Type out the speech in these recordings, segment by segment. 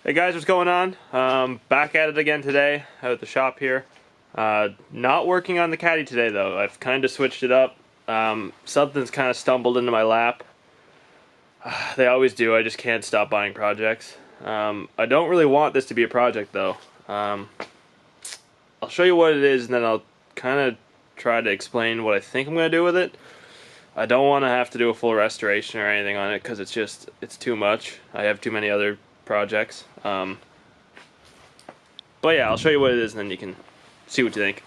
Hey guys, what's going on? Back at it again today out at the shop here. Not working on the caddy today though. I've kind of switched it up. Something's kind of stumbled into my lap. They always do. I just can't stop buying projects. I don't really want this to be a project though. I'll show you what it is and then I'll kind of try to explain what I think I'm going to do with it. I don't want to have to do a full restoration or anything on it because it's too much. I have too many other projects. But yeah, I'll show you what it is and then you can see what you think.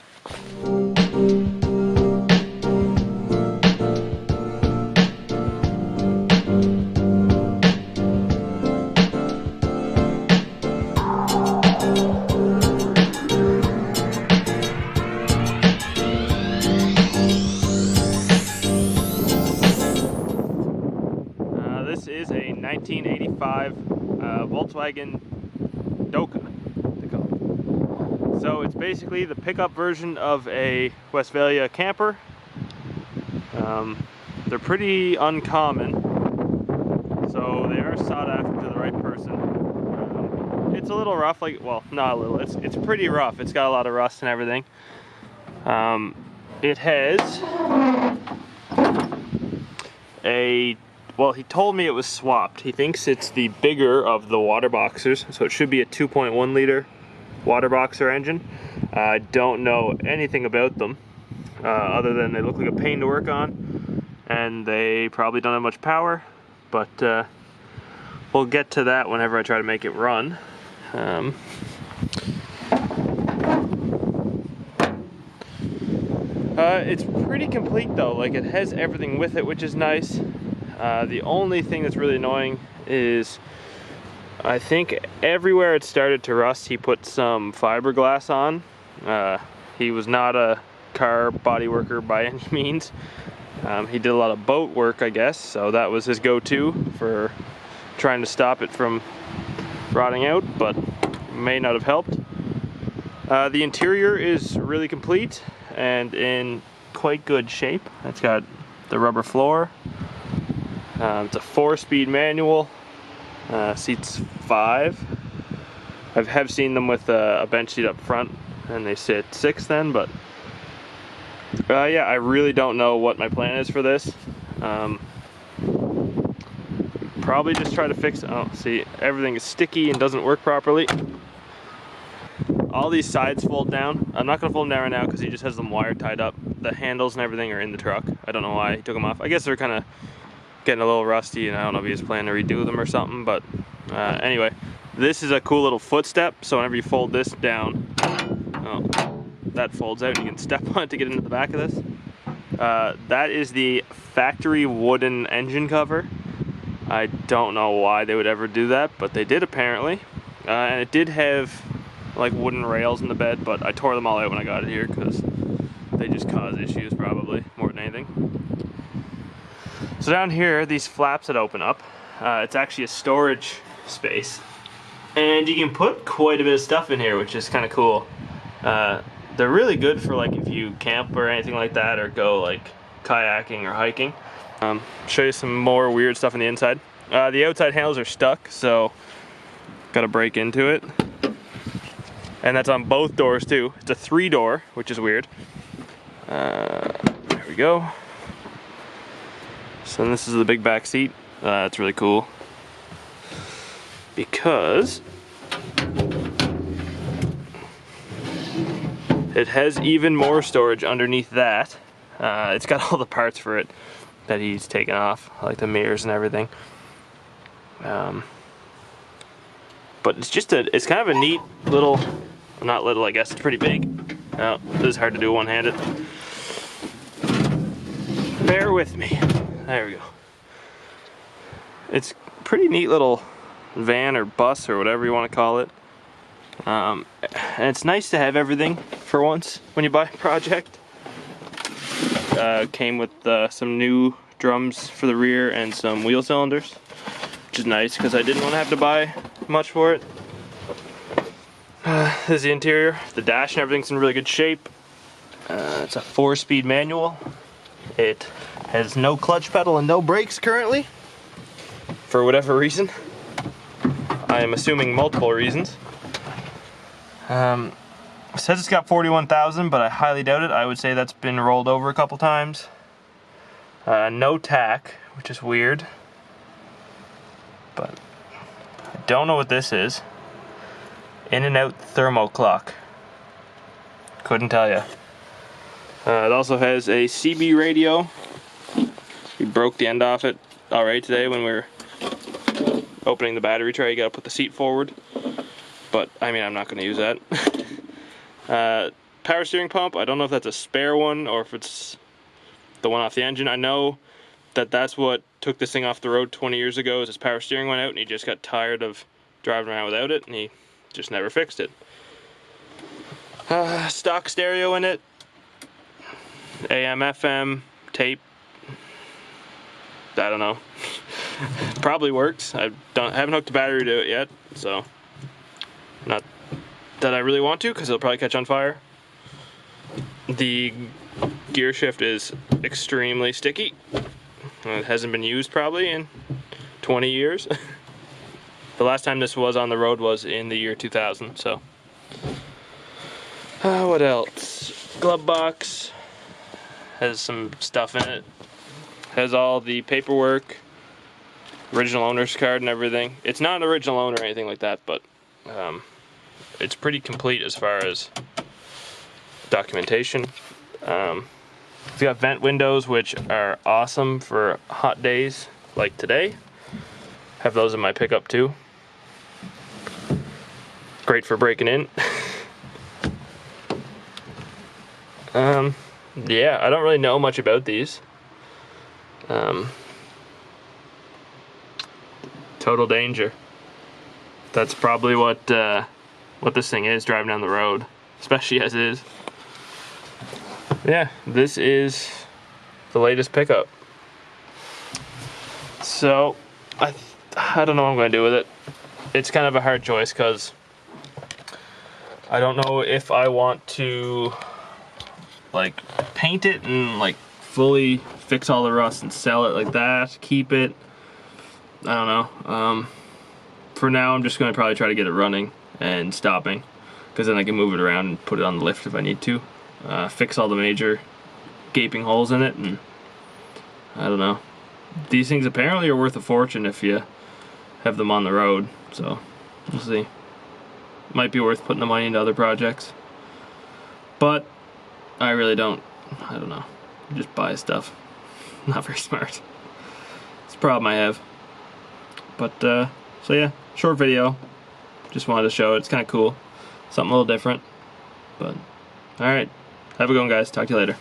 This is a 1985 Volkswagen Doka, they call it. So it's basically the pickup version of a Westphalia camper. They're pretty uncommon, so they are sought after to the right person. It's a little rough, well, not a little, it's pretty rough. It's got a lot of rust and everything. It has well, he told me it was swapped. He thinks it's the bigger of the water boxers, so it should be a 2.1 liter water boxer engine. I don't know anything about them, other than they look like a pain to work on, and they probably don't have much power, but we'll get to that whenever I try to make it run. It's pretty complete though, like it has everything with it, which is nice. The only thing that's really annoying is I think everywhere it started to rust he put some fiberglass on. He was not a car body worker by any means. He did a lot of boat work, I guess, so that was his go-to for trying to stop it from rotting out, but may not have helped. The interior is really complete and in quite good shape. It's got the rubber floor. It's a 4-speed manual, seats 5. I have seen them with a bench seat up front, and they sit 6 then, but yeah, I really don't know what my plan is for this. Probably just try to fix it. Oh, see, everything is sticky and doesn't work properly. All these sides fold down. I'm not going to fold them down right now because he just has them wire tied up. The handles and everything are in the truck. I don't know why he took them off. I guess they're kind of getting a little rusty, and I don't know if he was planning to redo them or something, but anyway, this is a cool little footstep, so whenever you fold this down, oh, that folds out and you can step on it to get into the back of this. That is the factory wooden engine cover. I don't know why they would ever do that, but they did apparently. And it did have like wooden rails in the bed, but I tore them all out when I got it here because they just cause issues probably more than anything. So down here, these flaps that open up, it's actually a storage space, and you can put quite a bit of stuff in here, which is kind of cool. They're really good for like if you camp or anything like that, or go like kayaking or hiking. Show you some more weird stuff on the inside. The outside handles are stuck, so got to break into it, and that's on both doors too. It's a 3-door, which is weird. There we go. So this is the big back seat. It's really cool because it has even more storage underneath that. It's got all the parts for it that he's taken off, like the mirrors and everything. But it's kind of a neat little, not little, I guess it's pretty big. Oh, this is hard to do one-handed. Bear with me. There we go. It's a pretty neat little van or bus or whatever you want to call it. And it's nice to have everything for once when you buy a project. Came with some new drums for the rear and some wheel cylinders, which is nice because I didn't want to have to buy much for it. This is the interior. The dash and everything's in really good shape. It's a 4-speed manual. It has no clutch pedal and no brakes currently, for whatever reason. I am assuming multiple reasons. It says it's got 41,000, but I highly doubt it. I would say that's been rolled over a couple times. No tack, which is weird. But I don't know what this is. In and out thermo clock. Couldn't tell you. It also has a CB radio. We broke the end off it already today when we were opening the battery tray. You gotta put the seat forward. But I mean, I'm not gonna use that. Power steering pump. I don't know if that's a spare one or if it's the one off the engine. I know that that's what took this thing off the road 20 years ago. Is his power steering went out and he just got tired of driving around without it, and he just never fixed it. Stock stereo in it. AM, FM, tape. I don't know. Probably works. I haven't hooked a battery to it yet, so not that I really want to, because it'll probably catch on fire. The gear shift is extremely sticky. It hasn't been used probably in 20 years. The last time this was on the road was in the year 2000, so. What else? Glove box. Has some stuff in it. Has all the paperwork, original owner's card and everything. It's not an original owner or anything like that, but it's pretty complete as far as documentation. It's got vent windows, which are awesome for hot days like today. Have those in my pickup too. Great for breaking in. Yeah, I don't really know much about these. Total danger. That's probably what this thing is driving down the road, especially as it is. Yeah, this is the latest pickup. So I don't know what I'm going to do with it. It's kind of a hard choice because I don't know if I want to like paint it and like fully fix all the rust and sell it like that, keep it. I don't know. For now I'm just going to probably try to get it running and stopping, because then I can move it around and put it on the lift if I need to. Fix all the major gaping holes in it, and I don't know. These things apparently are worth a fortune if you have them on the road, so we'll see. Might be worth putting the money into other projects, but I really don't. I don't know. Just buy stuff. Not very smart. It's a problem I have. But so yeah, short video. Just wanted to show it. It's kind of cool. Something a little different. But alright. Have a good one, guys. Talk to you later.